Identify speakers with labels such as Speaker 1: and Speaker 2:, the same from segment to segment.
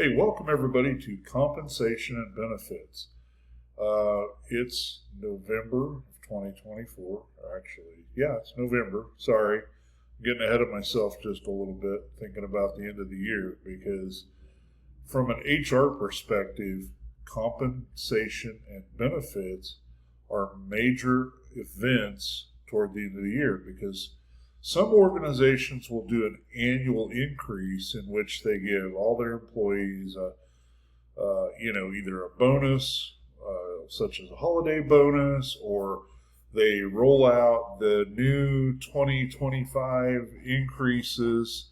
Speaker 1: Hey, welcome everybody to Compensation and Benefits. It's November of 2024. Actually, yeah, it's November. Sorry, I'm getting ahead of myself just a little bit, thinking about the end of the year, because from an HR perspective, compensation and benefits are major events toward the end of the year because some organizations will do an annual increase in which they give all their employees, either a bonus, such as a holiday bonus, or they roll out the new 2025 increases.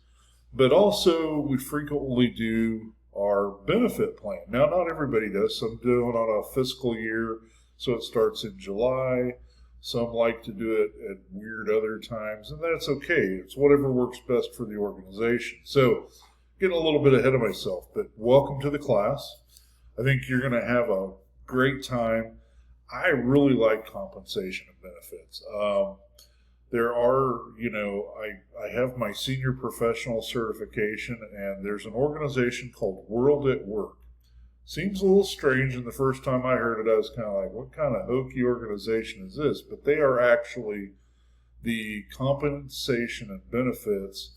Speaker 1: But also, we frequently do our benefit plan. Now, not everybody does. Some do it on a fiscal year, so it starts in July. Some like to do it at weird other times, and that's okay. It's whatever works best for the organization. So, getting a little bit ahead of myself, but welcome to the class. I think you're going to have a great time. I really like compensation and benefits. There are, I have my senior professional certification, and there's an organization called World at Work. Seems a little strange, and the first time I heard it, I was kind of like, what kind of hokey organization is this? But they are actually the compensation and benefits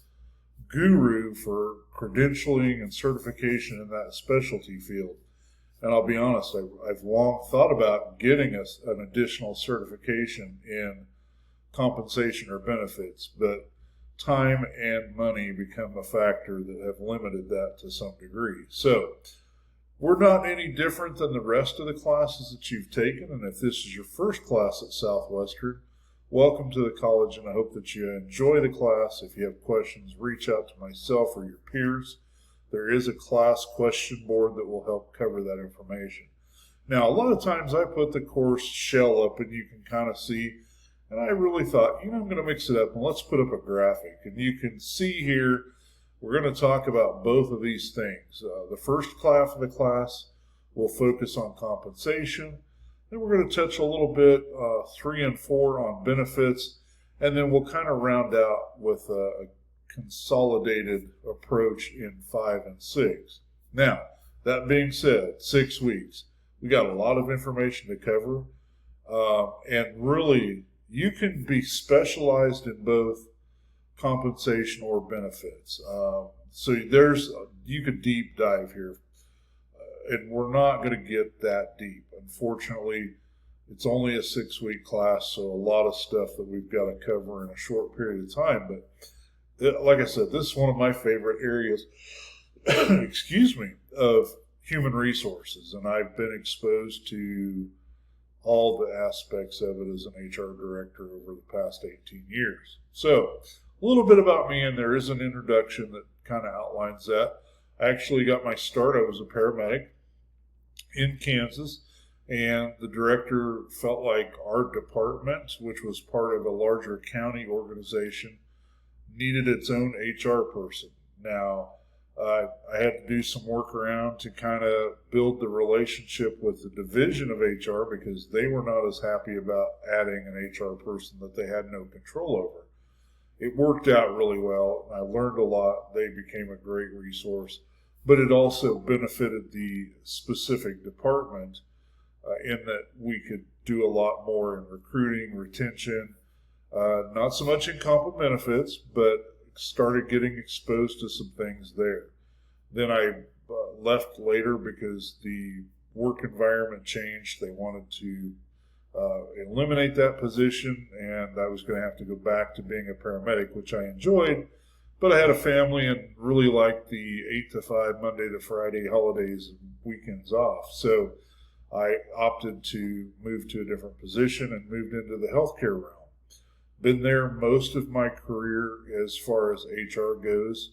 Speaker 1: guru for credentialing and certification in that specialty field. And I'll be honest, I've long thought about getting an additional certification in compensation or benefits, but time and money become a factor that have limited that to some degree. So, we're not any different than the rest of the classes that you've taken, and if this is your first class at Southwestern, welcome to the college, and I hope that you enjoy the class. If you have questions, reach out to myself or your peers. There is a class question board that will help cover that information. Now, a lot of times I put the course shell up, and you can kind of see, and I really thought, I'm going to mix it up, and let's put up a graphic, and you can see here. We're going to talk about both of these things. The first half of the class will focus on compensation. Then we're going to touch a little bit 3 and 4 on benefits. And then we'll kind of round out with a consolidated approach in 5 and 6. Now, that being said, 6 weeks. We got a lot of information to cover. And really, you can be specialized in both compensation or benefits. So you could deep dive here, and we're not going to get that deep. Unfortunately, it's only a 6-week class, so a lot of stuff that we've got to cover in a short period of time. But like I said, this is one of my favorite areas, excuse me, of human resources, and I've been exposed to all the aspects of it as an HR director over the past 18 years. So, a little bit about me, and there is an introduction that kind of outlines that. I actually got my start. I was a paramedic in Kansas, and the director felt like our department, which was part of a larger county organization, needed its own HR person. Now, I had to do some work around to kind of build the relationship with the division of HR because they were not as happy about adding an HR person that they had no control over. It worked out really well. I learned a lot. They became a great resource, but it also benefited the specific department in that we could do a lot more in recruiting, retention, not so much in comp and benefits, but started getting exposed to some things there. Then I left later because the work environment changed. They wanted to eliminate that position, and I was going to have to go back to being a paramedic, which I enjoyed, but I had a family and really liked the 8 to 5 Monday to Friday holidays and weekends off. So I opted to move to a different position and moved into the healthcare realm. Been there most of my career as far as HR goes,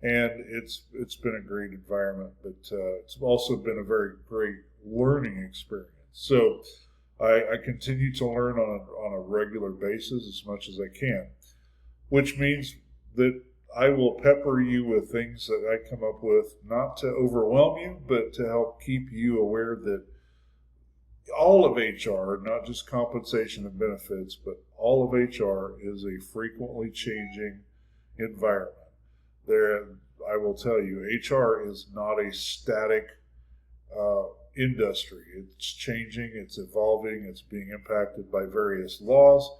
Speaker 1: and it's been a great environment, but it's also been a very great learning experience. So I continue to learn on a regular basis as much as I can, which means that I will pepper you with things that I come up with, not to overwhelm you, but to help keep you aware that all of HR, not just compensation and benefits, but all of HR is a frequently changing environment. I will tell you, HR is not a static industry. It's changing, it's evolving, it's being impacted by various laws,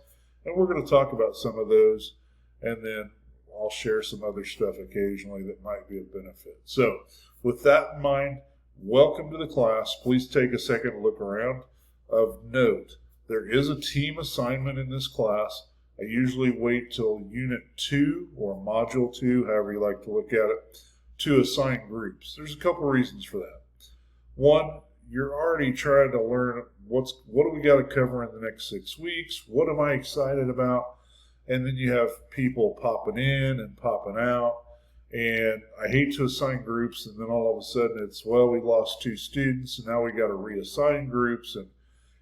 Speaker 1: and we're going to talk about some of those, and then I'll share some other stuff occasionally that might be of benefit. So with that in mind, welcome to the class. Please take a second to look around. Of note, there is a team assignment in this class. I usually wait till Unit 2 or Module 2, however you like to look at it, to assign groups. There's a couple reasons for that. One, you're already trying to learn what do we got to cover in the next 6 weeks? What am I excited about? And then you have people popping in and popping out. And I hate to assign groups, and then all of a sudden it's, well, we lost 2 students, and now we got to reassign groups. And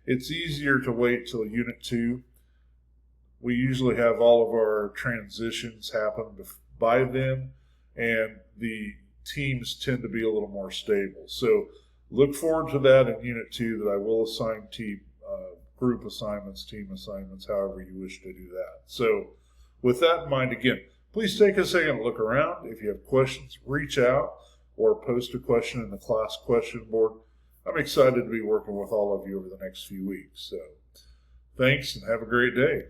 Speaker 1: it's easier to wait till Unit 2. We usually have all of our transitions happen by then, and the teams tend to be a little more stable. So look forward to that in Unit 2, that I will assign group assignments, team assignments, however you wish to do that. So with that in mind, again, please take a second to look around. If you have questions, reach out or post a question in the class question board. I'm excited to be working with all of you over the next few weeks. So thanks and have a great day.